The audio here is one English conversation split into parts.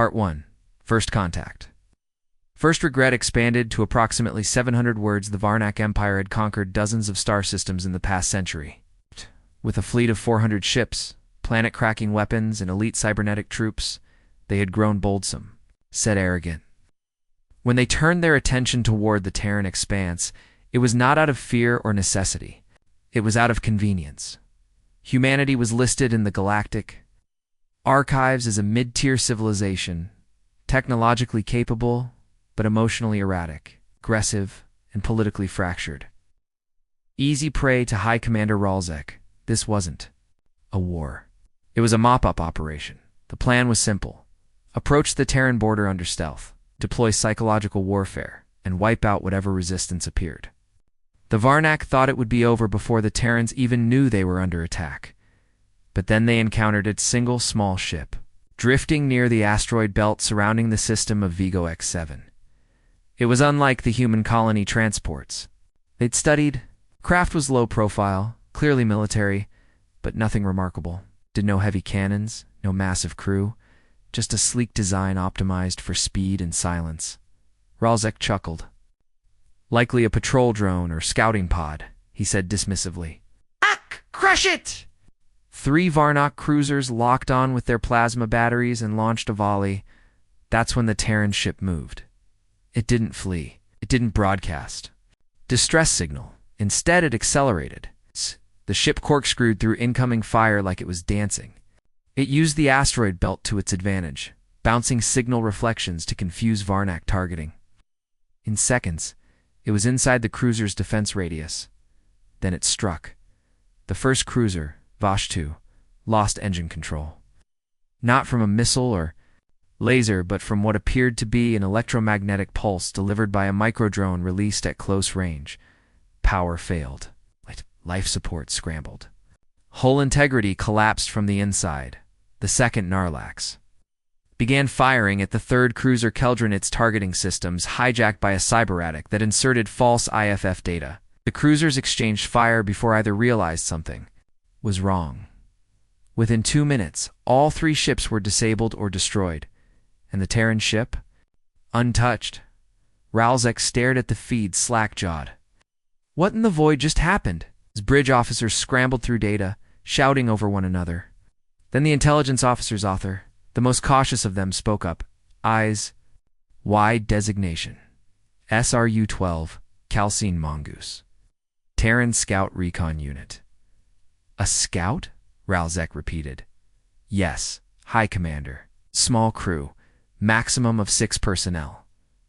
Part 1. First Contact. First Regret expanded to approximately 700 words. The Varnak Empire had conquered dozens of star systems in the past century. With a fleet of 400 ships, planet-cracking weapons, and elite cybernetic troops, they had grown boldsome, said arrogant. When they turned their attention toward the Terran expanse, it was not out of fear or necessity. It was out of convenience. Humanity was listed in the galactic archives as a mid-tier civilization, technologically capable, but emotionally erratic, aggressive, and politically fractured. Easy prey to High Commander Ralzek, this wasn't a war. It was a mop-up operation. The plan was simple. Approach the Terran border under stealth, deploy psychological warfare, and wipe out whatever resistance appeared. The Varnak thought it would be over before the Terrans even knew they were under attack. But then they encountered a single small ship, drifting near the asteroid belt surrounding the system of Vigo X7. It was unlike the human colony transports they'd studied. Craft was low profile, clearly military, but nothing remarkable. Did no heavy cannons, no massive crew, just a sleek design optimized for speed and silence. Ralzek chuckled. Likely a patrol drone or scouting pod, he said dismissively. Ack! Crush it! 3 Varnak cruisers locked on with their plasma batteries and launched a volley. That's when the Terran ship moved. It didn't flee. It didn't broadcast distress signal. Instead, it accelerated. The ship corkscrewed through incoming fire like it was dancing. It used the asteroid belt to its advantage, bouncing signal reflections to confuse Varnak targeting. In seconds, it was inside the cruiser's defense radius. Then it struck. The first cruiser, Vosh 2, lost engine control. Not from a missile or laser, but from what appeared to be an electromagnetic pulse delivered by a microdrone released at close range. Power failed. Life support scrambled. Hull integrity collapsed from the inside. The second Narlax began firing at the third cruiser Keldron, its targeting systems hijacked by a cyberratic that inserted false IFF data. The cruisers exchanged fire before either realized something was wrong. Within 2 minutes, all 3 ships were disabled or destroyed, and the Terran ship, untouched. Ralzek stared at the feed slack-jawed. What in the void just happened? His bridge officers scrambled through data, shouting over one another. Then the intelligence officer's author, the most cautious of them, spoke up. Eyes wide designation. SRU-12, Calcine Mongoose. Terran Scout Recon Unit. A scout? Ralzek repeated. Yes, High Commander. Small crew. Maximum of 6 personnel.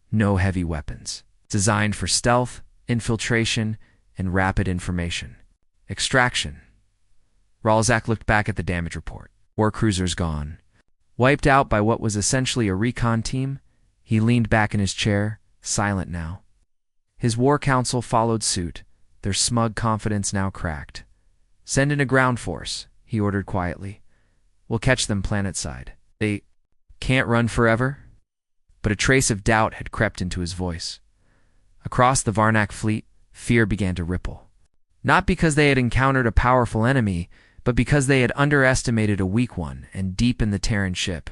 No heavy weapons. Designed for stealth, infiltration, and rapid information extraction. Ralzek looked back at the damage report. 4 cruisers gone. Wiped out by what was essentially a recon team, he leaned back in his chair, silent now. His war council followed suit, their smug confidence now cracked. Send in a ground force, he ordered quietly. We'll catch them planetside. They can't run forever? But a trace of doubt had crept into his voice. Across the Varnak fleet, fear began to ripple. Not because they had encountered a powerful enemy, but because they had underestimated a weak one and deep in the Terran ship.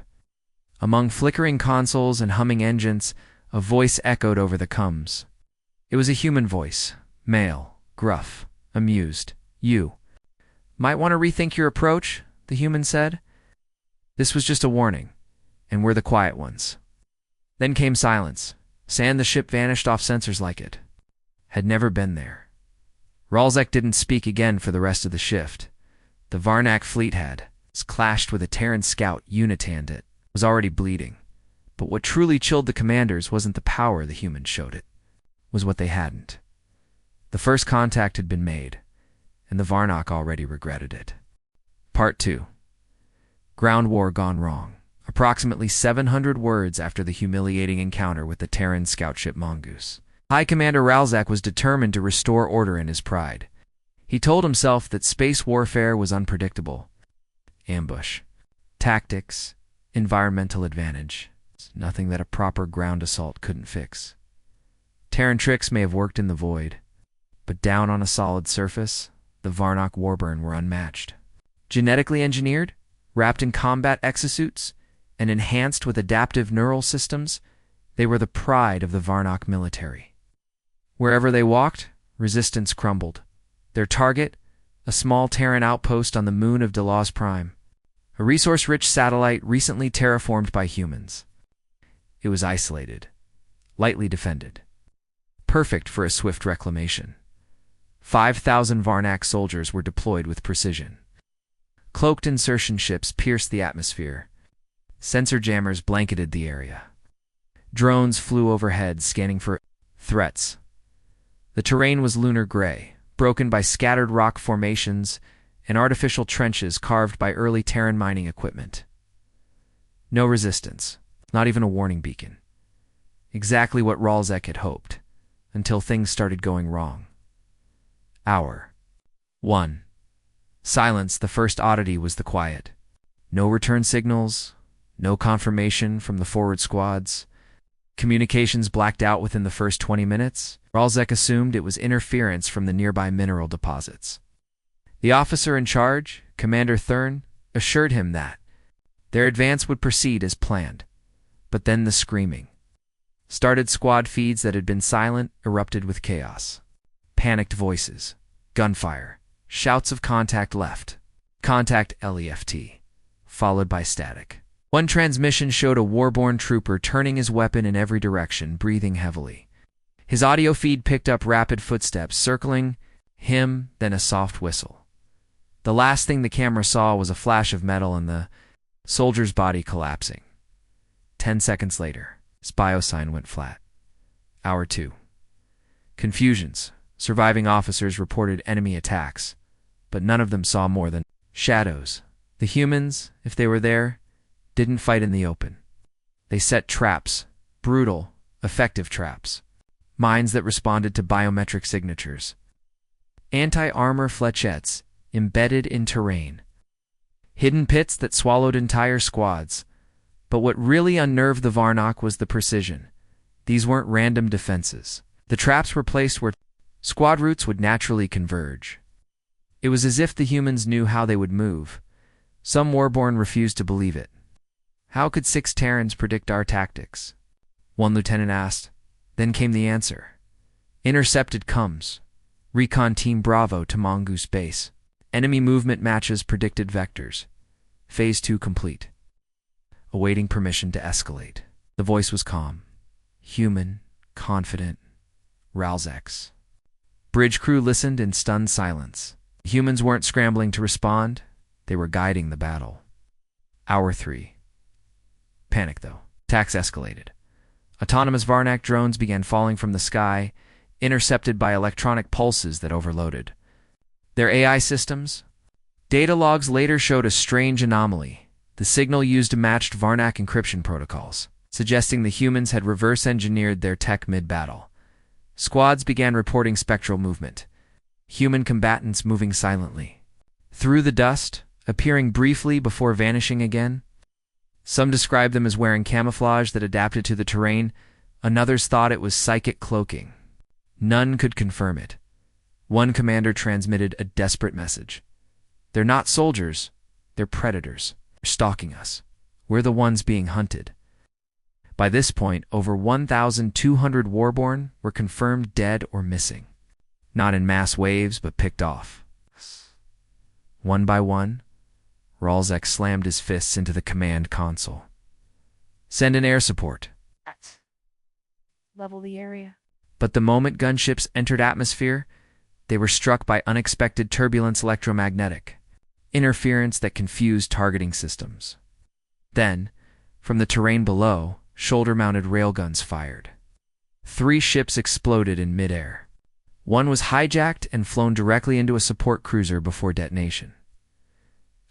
Among flickering consoles and humming engines, a voice echoed over the comms. It was a human voice, male, gruff, amused. You might want to rethink your approach, the human said. This was just a warning, and we're the quiet ones. Then came silence. Sand the ship vanished off sensors like it had never been there. Ralzek didn't speak again for the rest of the shift. The Varnak fleet had clashed with a Terran scout Unitant. It was already bleeding. But what truly chilled the commanders wasn't the power the humans showed it, was what they hadn't. The first contact had been made, and the Varnak already regretted it. Part 2. Ground war gone wrong. Approximately 700 words after the humiliating encounter with the Terran scout ship Mongoose. High Commander Ralzek was determined to restore order in his pride. He told himself that space warfare was unpredictable. Ambush, tactics, environmental advantage. Nothing that a proper ground assault couldn't fix. Terran tricks may have worked in the void, but down on a solid surface, the Varnak Warburn were unmatched. Genetically engineered, wrapped in combat exosuits, and enhanced with adaptive neural systems, they were the pride of the Varnock military. Wherever they walked, resistance crumbled. Their target, a small Terran outpost on the moon of Delos Prime, a resource-rich satellite recently terraformed by humans. It was isolated, lightly defended, perfect for a swift reclamation. 5,000 Varnak soldiers were deployed with precision. Cloaked insertion ships pierced the atmosphere. Sensor jammers blanketed the area. Drones flew overhead, scanning for threats. The terrain was lunar gray, broken by scattered rock formations and artificial trenches carved by early Terran mining equipment. No resistance, not even a warning beacon. Exactly what Ralzek had hoped, until things started going wrong. Hour 1. Silence. The first oddity was the quiet. No return signals, no confirmation from the forward squads. Communications blacked out within the first 20 minutes. Ralzek assumed it was interference from the nearby mineral deposits. The officer in charge, Commander Thurn, assured him that their advance would proceed as planned. But then the screaming. Started squad feeds that had been silent erupted with chaos. Panicked voices, gunfire, shouts of contact left, contact left, followed by static. One transmission showed a warborn trooper turning his weapon in every direction, breathing heavily. His audio feed picked up rapid footsteps circling him, then a soft whistle. The last thing the camera saw was a flash of metal and the soldier's body collapsing. 10 seconds later, his biosign went flat. Hour 2. Confusions. Surviving officers reported enemy attacks, but none of them saw more than shadows. The humans, if they were there, didn't fight in the open. They set traps, brutal, effective traps. Mines that responded to biometric signatures. Anti-armor flechettes embedded in terrain. Hidden pits that swallowed entire squads. But what really unnerved the Varnock was the precision. These weren't random defenses. The traps were placed where squad routes would naturally converge. It was as if the humans knew how they would move. Some Warborn refused to believe it. How could 6 Terrans predict our tactics? One lieutenant asked. Then came the answer. Intercepted comes. Recon Team Bravo to Mongoose Base. Enemy movement matches predicted vectors. Phase 2 complete. Awaiting permission to escalate. The voice was calm. Human, confident. Ralzek's. Bridge crew listened in stunned silence. Humans weren't scrambling to respond. They were guiding the battle. Hour 3. Panic, though. Attacks escalated. Autonomous Varnak drones began falling from the sky, intercepted by electronic pulses that overloaded. Their AI systems? Data logs later showed a strange anomaly. The signal used matched Varnak encryption protocols, suggesting the humans had reverse-engineered their tech mid-battle. Squads began reporting spectral movement. Human combatants moving silently. Through the dust, appearing briefly before vanishing again. Some described them as wearing camouflage that adapted to the terrain. Others thought it was psychic cloaking. None could confirm it. One commander transmitted a desperate message. They're not soldiers. They're predators. They're stalking us. We're the ones being hunted. By this point, over 1,200 Warborn were confirmed dead or missing. Not in mass waves, but picked off. One by one, Ralzek slammed his fists into the command console. Send in air support. Level the area. But the moment gunships entered atmosphere, they were struck by unexpected turbulence electromagnetic, interference that confused targeting systems. Then, from the terrain below, shoulder-mounted railguns fired. 3 ships exploded in midair. One was hijacked and flown directly into a support cruiser before detonation.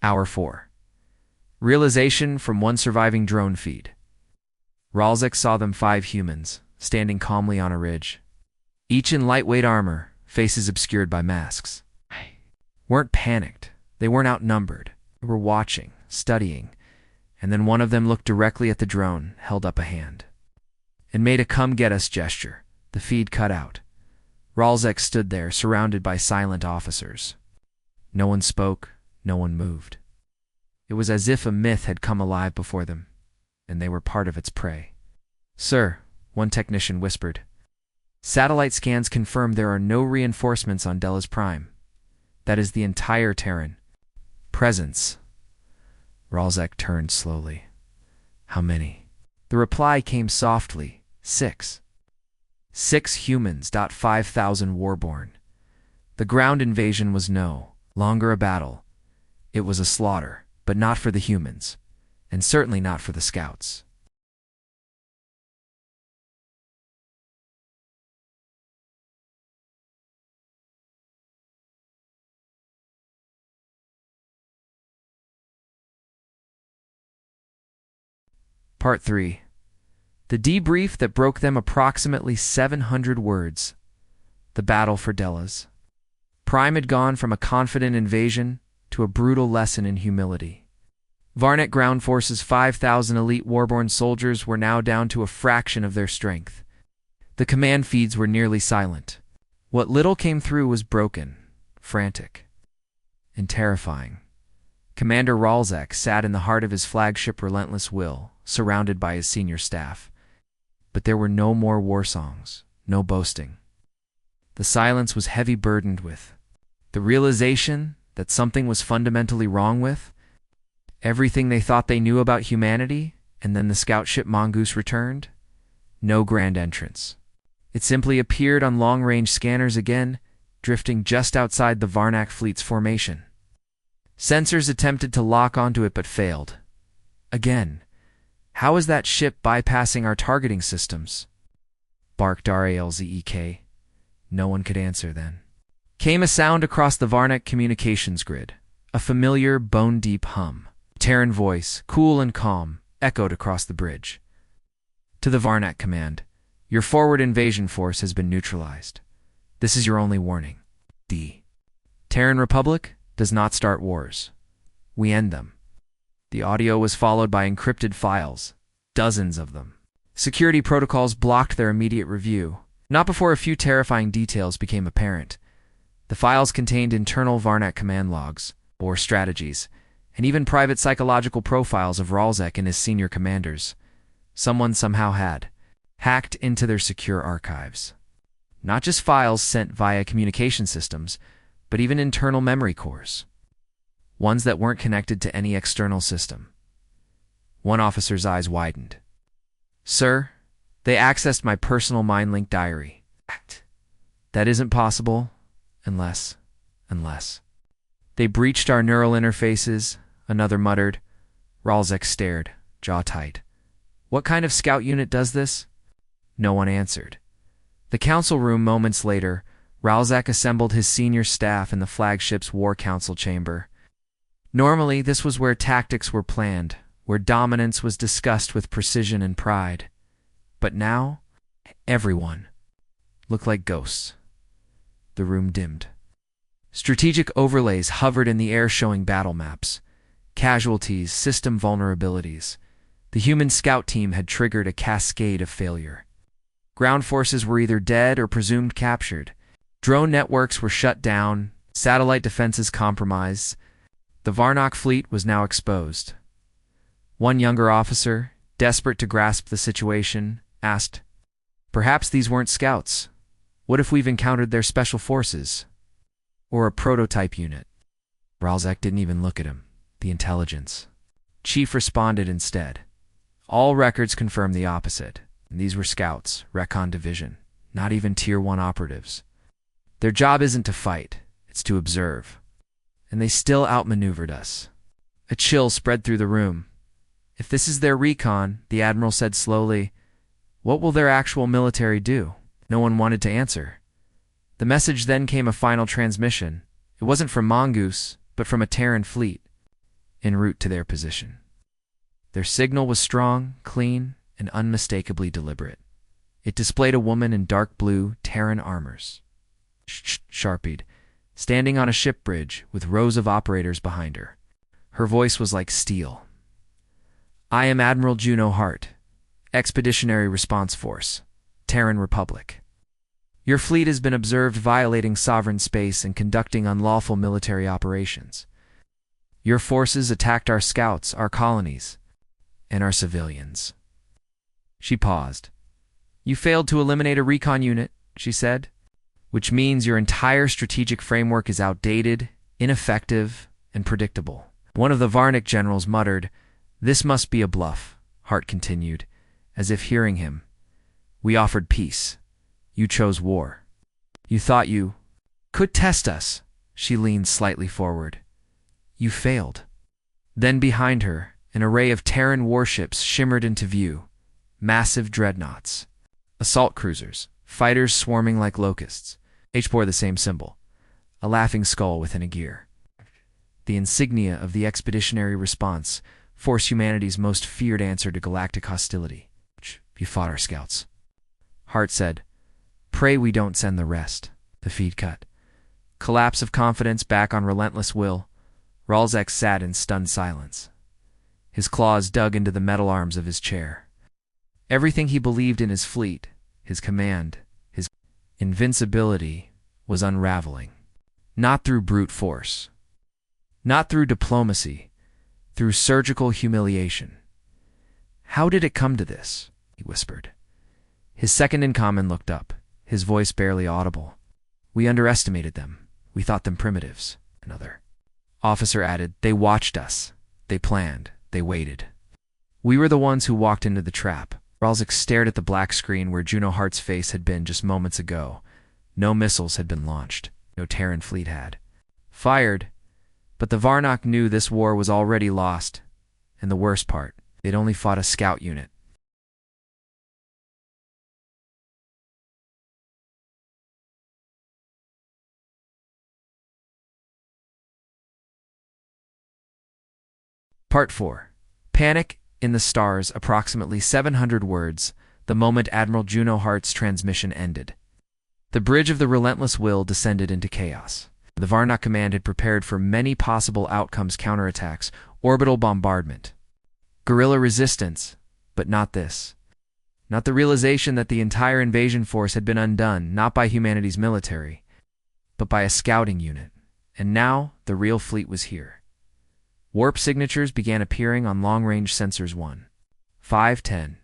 Hour 4. Realization from one surviving drone feed. Ralzek saw them 5 humans, standing calmly on a ridge. Each in lightweight armor, faces obscured by masks. Weren't panicked. They weren't outnumbered. They were watching, studying, and then one of them looked directly at the drone, held up a hand, and made a come-get-us gesture. The feed cut out. Ralzek stood there, surrounded by silent officers. No one spoke, no one moved. It was as if a myth had come alive before them. and they were part of its prey. "Sir," one technician whispered, "satellite scans confirm there are no reinforcements on Della's Prime. That is the entire Terran presence." Ralzek turned slowly. "How many?" The reply came softly. 6. 6 humans. 5,000 warborn. The ground invasion was no longer a battle. It was a slaughter, but not for the humans, and certainly not for the scouts. Part 3. The debrief that broke them approximately 700 words. The battle for Della's Prime had gone from a confident invasion to a brutal lesson in humility. Varnet Ground Force's 5,000 elite warborn soldiers were now down to a fraction of their strength. The command feeds were nearly silent. What little came through was broken, frantic, and terrifying. Commander Ralzek sat in the heart of his flagship Relentless Will, surrounded by his senior staff. But there were no more war songs, no boasting. The silence was heavy burdened with the realization that something was fundamentally wrong with everything they thought they knew about humanity, and then the scout ship Mongoose returned. No grand entrance. It simply appeared on long-range scanners again, drifting just outside the Varnak fleet's formation. Sensors attempted to lock onto it but failed. Again. "How is that ship bypassing our targeting systems?" barked Ralzek. No one could answer then. Came a sound across the Varnak communications grid, a familiar, bone-deep hum. Terran voice, cool and calm, echoed across the bridge. "To the Varnak command, your forward invasion force has been neutralized. This is your only warning. The Terran Republic does not start wars. We end them." The audio was followed by encrypted files, dozens of them. Security protocols blocked their immediate review, not before a few terrifying details became apparent. The files contained internal Varnak command logs, war strategies, and even private psychological profiles of Ralzek and his senior commanders. Someone somehow had hacked into their secure archives. Not just files sent via communication systems, but even internal memory cores. Ones that weren't connected to any external system. One officer's eyes widened. "Sir, they accessed my personal mind-link diary." "That isn't possible, unless... They breached our neural interfaces," another muttered. Ralzek stared, jaw tight. "What kind of scout unit does this?" No one answered. The council room moments later, Ralzek assembled his senior staff in the flagship's War Council chamber. Normally, this was where tactics were planned, where dominance was discussed with precision and pride. But now, everyone looked like ghosts. The room dimmed. Strategic overlays hovered in the air showing battle maps, casualties, system vulnerabilities. The human scout team had triggered a cascade of failure. Ground forces were either dead or presumed captured. Drone networks were shut down, satellite defenses compromised. The Varnak fleet was now exposed. One younger officer, desperate to grasp the situation, asked, "Perhaps these weren't scouts. What if we've encountered their special forces? Or a prototype unit?" Ralzek didn't even look at him. The intelligence. Chief responded instead. "All records confirm the opposite. And these were scouts, Recon Division, not even Tier 1 operatives. Their job isn't to fight, it's to observe. And they still outmaneuvered us." A chill spread through the room. "If this is their recon," the Admiral said slowly, "what will their actual military do?" No one wanted to answer. The message then came a final transmission. It wasn't from Mongoose, but from a Terran fleet, en route to their position. Their signal was strong, clean, and unmistakably deliberate. It displayed a woman in dark blue Terran armors, sharpied, standing on a ship bridge with rows of operators behind her. Her voice was like steel. "I am Admiral Juno Hart, Expeditionary Response Force, Terran Republic. Your fleet has been observed violating sovereign space and conducting unlawful military operations. Your forces attacked our scouts, our colonies, and our civilians. She paused. You failed to eliminate a recon unit, she said, which means your entire strategic framework is outdated, ineffective, and predictable. One of the Varnic generals muttered, This must be a bluff, Hart continued, as if hearing him. We offered peace. You chose war. You thought you could test us. She leaned slightly forward. You failed. Then behind her, an array of Terran warships shimmered into view. Massive dreadnoughts. Assault cruisers, fighters swarming like locusts. Each bore the same symbol, a laughing skull within a gear. The insignia of the expeditionary response, force humanity's most feared answer to galactic hostility. You fought our scouts. Hart said, Pray we don't send the rest. The feed cut. Collapse of confidence back on relentless will. Ralzek sat in stunned silence. His claws dug into the metal arms of his chair. Everything he believed in his fleet, his command, his invincibility, was unraveling. Not through brute force. Not through diplomacy. Through surgical humiliation. How did it come to this? He whispered. His second-in-command looked up, his voice barely audible. We underestimated them. We thought them primitives. Another officer added, They watched us. They planned. They waited. We were the ones who walked into the trap. Ralzek stared at the black screen where Juno Hart's face had been just moments ago. No missiles had been launched. No Terran fleet had fired. But the Varnock knew this war was already lost. And the worst part, they'd only fought a scout unit. Part 4. Panic in the Stars, approximately 700 words, the moment Admiral Juno Hart's transmission ended. The bridge of the Relentless Will descended into chaos. The Varnock command had prepared for many possible outcomes: counterattacks, orbital bombardment, guerrilla resistance, but not this. Not the realization that the entire invasion force had been undone, not by humanity's military, but by a scouting unit. And now the real fleet was here. Warp signatures began appearing on long-range sensors 1, 5, 10.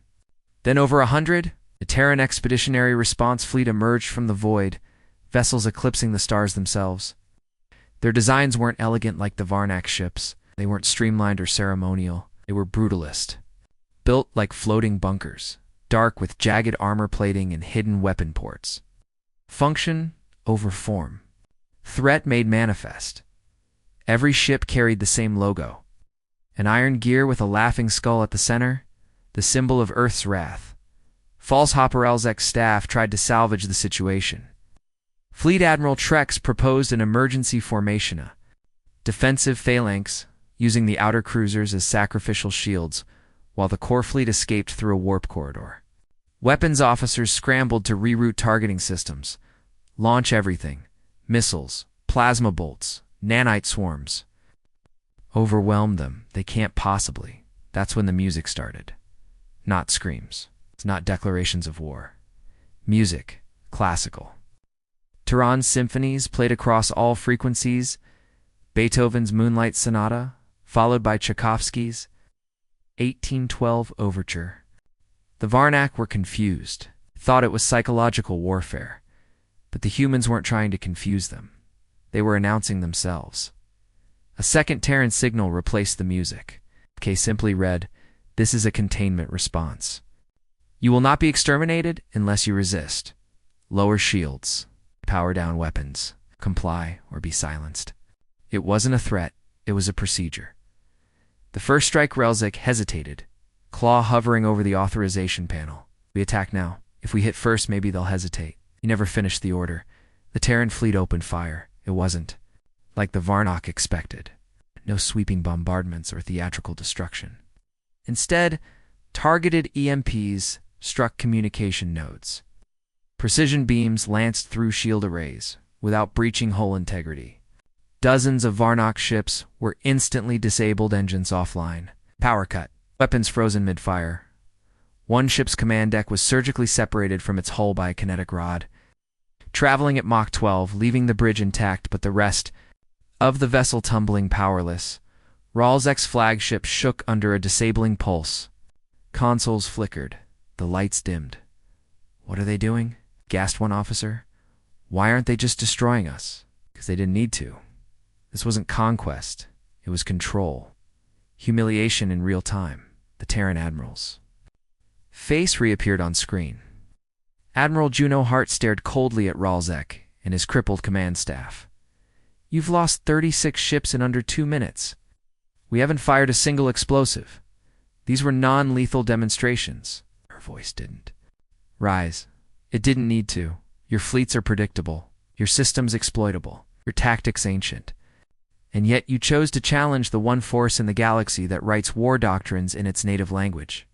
Then over 100, the Terran Expeditionary Response Fleet emerged from the void, vessels eclipsing the stars themselves. Their designs weren't elegant like the Varnac ships. They weren't streamlined or ceremonial. They were brutalist. Built like floating bunkers, dark with jagged armor plating and hidden weapon ports. Function over form. Threat made manifest. Every ship carried the same logo. An iron gear with a laughing skull at the center, the symbol of Earth's wrath. False Hopper Ralzek's staff tried to salvage the situation. Fleet Admiral Trex proposed an emergency formation, a defensive phalanx, using the outer cruisers as sacrificial shields, while the core fleet escaped through a warp corridor. Weapons officers scrambled to reroute targeting systems, launch everything, missiles, plasma bolts, nanite swarms. Overwhelm them. They can't possibly. That's when the music started. Not screams. It's not declarations of war. Music. Classical. Turan's symphonies played across all frequencies. Beethoven's Moonlight Sonata, followed by Tchaikovsky's 1812 Overture. The Varnac were confused, thought it was psychological warfare. But the humans weren't trying to confuse them. They were announcing themselves. A second Terran signal replaced the music. K simply read, This is a containment response. You will not be exterminated unless you resist. Lower shields. Power down weapons. Comply or be silenced. It wasn't a threat. It was a procedure. The first strike Ralzek hesitated, claw hovering over the authorization panel. We attack now. If we hit first, maybe they'll hesitate. He never finished the order. The Terran fleet opened fire. It wasn't like the Varnock expected. No sweeping bombardments or theatrical destruction. Instead, targeted EMPs struck communication nodes. Precision beams lanced through shield arrays without breaching hull integrity. Dozens of Varnock ships were instantly disabled, engines offline. Power cut. Weapons frozen mid-fire. One ship's command deck was surgically separated from its hull by a kinetic rod. Traveling at Mach 12, leaving the bridge intact, but the rest of the vessel tumbling powerless. Ralzek's flagship shook under a disabling pulse, Consoles flickered. The lights dimmed. "What are they doing?" gasped one officer. "Why aren't they just destroying us?" "Because they didn't need to. This wasn't conquest. It was control. Humiliation in real time." The Terran admiral's face reappeared on screen. Admiral Juno Hart stared coldly at Ralzek and his crippled command staff. "You've lost 36 ships in under 2 minutes. We haven't fired a single explosive. These were non-lethal demonstrations." Her voice didn't rise. "It didn't need to. Your fleets are predictable. Your systems exploitable. Your tactics ancient. And yet you chose to challenge the one force in the galaxy that writes war doctrines in its native language."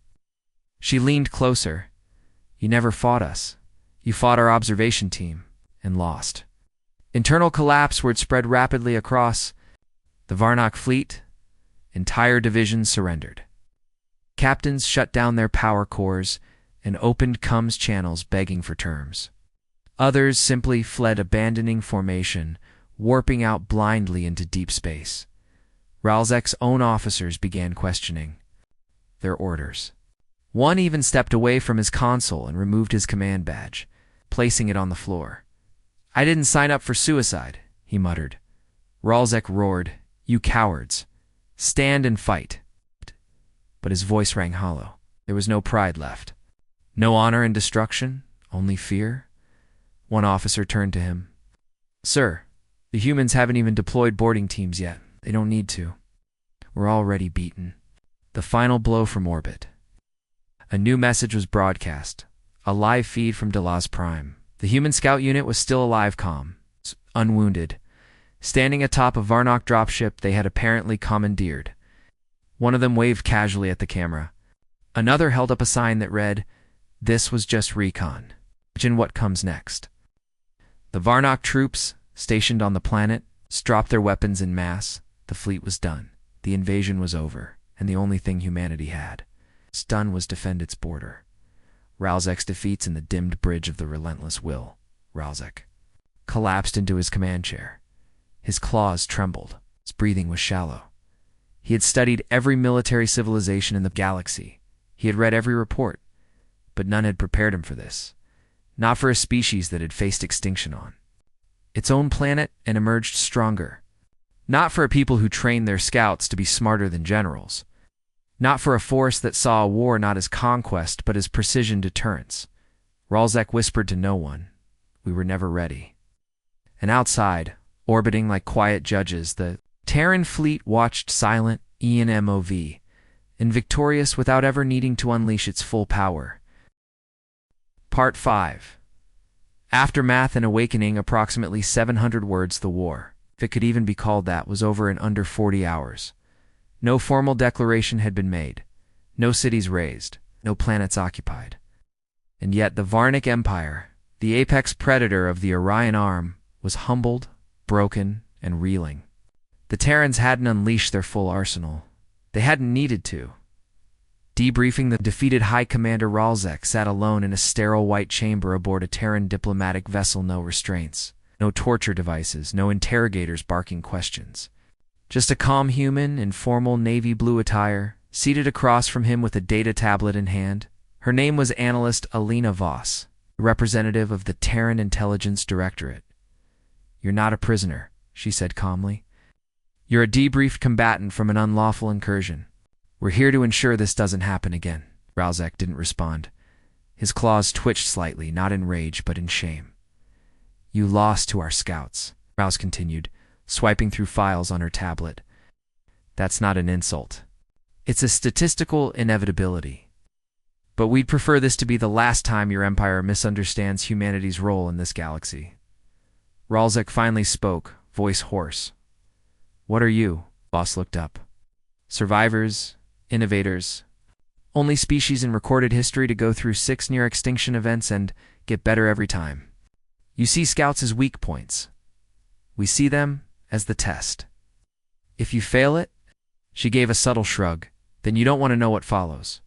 She leaned closer. "You never fought us. You fought our observation team and lost." Internal collapse word spread rapidly across the Varnock fleet. Entire divisions surrendered. Captains shut down their power cores and opened comms channels begging for terms. Others simply fled, abandoning formation, warping out blindly into deep space. Ralzek's own officers began questioning their orders. One even stepped away from his console and removed his command badge, placing it on the floor. "I didn't sign up for suicide," he muttered. Ralzek roared, "You cowards! Stand and fight!" But his voice rang hollow. There was no pride left. No honor in destruction, only fear. One officer turned to him. "Sir, the humans haven't even deployed boarding teams yet. They don't need to. We're already beaten." The final blow from orbit. A new message was broadcast, a live feed from Delaz Prime. The human scout unit was still alive, calm, unwounded, standing atop a Varnock dropship they had apparently commandeered. One of them waved casually at the camera. Another held up a sign that read, "This was just recon. Imagine what comes next." The Varnock troops, stationed on the planet, dropped their weapons in mass. The fleet was done. The invasion was over, and the only thing humanity had done was defend its border. Ralzek's defeats in the dimmed bridge of the relentless will. Ralzek collapsed into his command chair. His claws trembled. His breathing was shallow. He had studied every military civilization in the galaxy. He had read every report, but none had prepared him for this. Not for a species that had faced extinction on its own planet and emerged stronger. Not for a people who trained their scouts to be smarter than generals. Not for a force that saw a war not as conquest but as precision deterrence. Ralzek whispered to no one, "We were never ready." And outside, orbiting like quiet judges, the Terran fleet watched silent, ENMOV, and victorious without ever needing to unleash its full power. Part 5. Aftermath and Awakening. Approximately 700 words. The war, if it could even be called that, was over in under 40 hours. No formal declaration had been made. No cities razed. No planets occupied. And yet the Varnic Empire, the apex predator of the Orion Arm, was humbled, broken, and reeling. The Terrans hadn't unleashed their full arsenal. They hadn't needed to. Debriefing, the defeated High Commander Ralzek sat alone in a sterile white chamber aboard a Terran diplomatic vessel. No restraints, no torture devices, no interrogators barking questions. Just a calm human in formal navy blue attire, seated across from him with a data tablet in hand. Her name was Analyst Alina Voss, representative of the Terran Intelligence Directorate. "You're not a prisoner," she said calmly. "You're a debriefed combatant from an unlawful incursion. We're here to ensure this doesn't happen again." Ralzek didn't respond. His claws twitched slightly, not in rage, but in shame. "You lost to our scouts," Rouse continued, swiping through files on her tablet. "That's not an insult. It's a statistical inevitability. But we'd prefer this to be the last time your empire misunderstands humanity's role in this galaxy." Ralzek finally spoke, voice hoarse. "What are you?" Boss looked up. "Survivors, innovators, only species in recorded history to go through 6 near-extinction events and get better every time. You see scouts as weak points. We see them as the test. If you fail it," she gave a subtle shrug, "then you don't want to know what follows."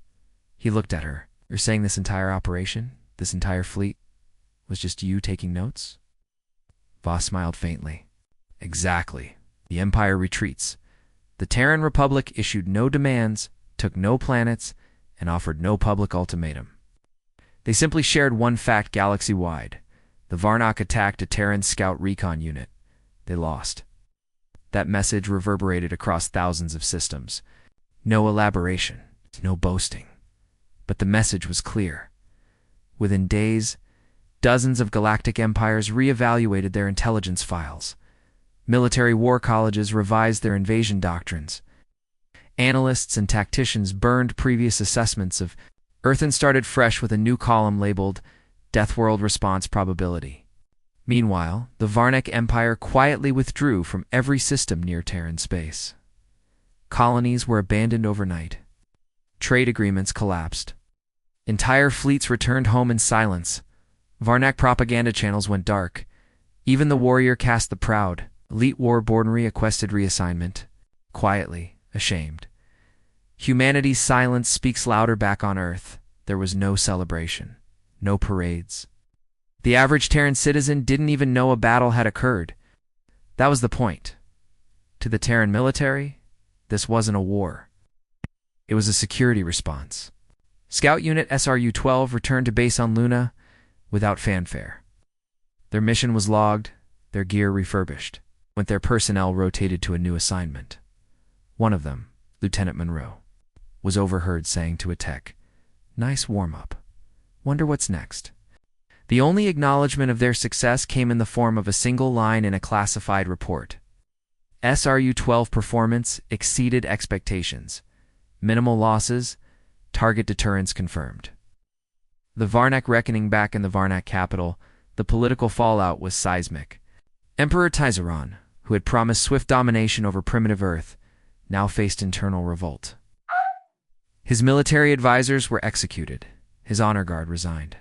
He looked at her. "You're saying this entire operation, this entire fleet, was just you taking notes?" Voss smiled faintly. "Exactly. The Empire retreats. The Terran Republic issued no demands, took no planets, and offered no public ultimatum. They simply shared one fact galaxy-wide. The Varnak attacked a Terran scout recon unit. They lost. That message reverberated across thousands of systems. No elaboration, no boasting. But the message was clear. Within days, dozens of galactic empires re-evaluated their intelligence files. Military war colleges revised their invasion doctrines. Analysts and tacticians burned previous assessments of Earth and started fresh with a new column labeled Death World Response Probability. Meanwhile, the Varnak Empire quietly withdrew from every system near Terran space. Colonies were abandoned overnight. Trade agreements collapsed. Entire fleets returned home in silence. Varnak propaganda channels went dark. Even the warrior cast the proud. Elite warborn requested reassignment. Quietly, ashamed. Humanity's silence speaks louder back on Earth. There was no celebration. No parades. The average Terran citizen didn't even know a battle had occurred. That was the point. To the Terran military, this wasn't a war. It was a security response. Scout Unit SRU-12 returned to base on Luna without fanfare. Their mission was logged, their gear refurbished, when their personnel rotated to a new assignment. One of them, Lieutenant Monroe, was overheard saying to a tech, "Nice warm-up. Wonder what's next." The only acknowledgement of their success came in the form of a single line in a classified report. SRU-12 performance exceeded expectations. Minimal losses, target deterrence confirmed. The Varnak reckoning back in the Varnak capital, the political fallout was seismic. Emperor Tyzeron, who had promised swift domination over primitive Earth, now faced internal revolt. His military advisors were executed. His honor guard resigned.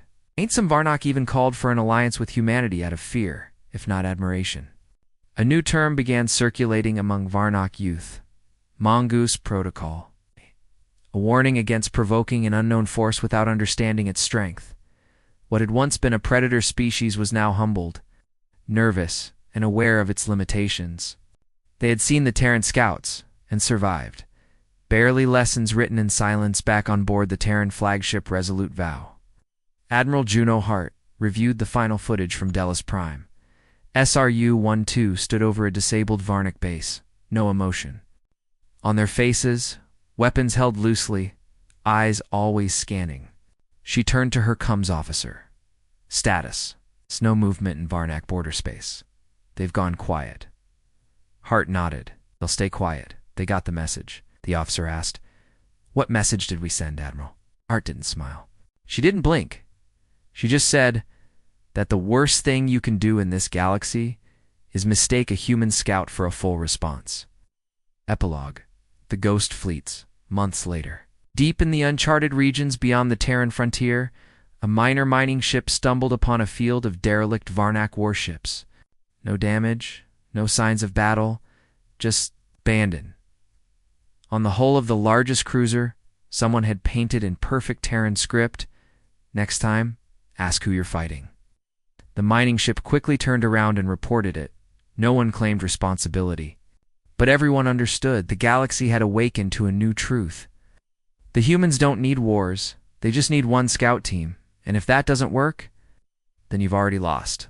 Some Varnak even called for an alliance with humanity out of fear, if not admiration. A new term began circulating among Varnak youth, Mongoose Protocol, a warning against provoking an unknown force without understanding its strength. What had once been a predator species was now humbled, nervous, and aware of its limitations. They had seen the Terran scouts, and survived. Barely lessons written in silence back on board the Terran flagship Resolute Vow. Admiral Juno Hart reviewed the final footage from Delos Prime. SRU-12 stood over a disabled Varnak base, no emotion. On their faces, weapons held loosely, eyes always scanning. She turned to her comms officer. "Status. No movement in Varnak border space. They've gone quiet." Hart nodded. "They'll stay quiet. They got the message." The officer asked, "What message did we send, Admiral?" Hart didn't smile. She didn't blink. She just said that the worst thing you can do in this galaxy is mistake a human scout for a full response. Epilogue. The Ghost Fleets, months later. Deep in the uncharted regions beyond the Terran frontier, a minor mining ship stumbled upon a field of derelict Varnak warships. No damage, no signs of battle, just abandon. On the hull of the largest cruiser, someone had painted in perfect Terran script, "Next time, ask who you're fighting." The mining ship quickly turned around and reported it. No one claimed responsibility. But everyone understood the galaxy had awakened to a new truth. The humans don't need wars, they just need one scout team, and if that doesn't work, then you've already lost.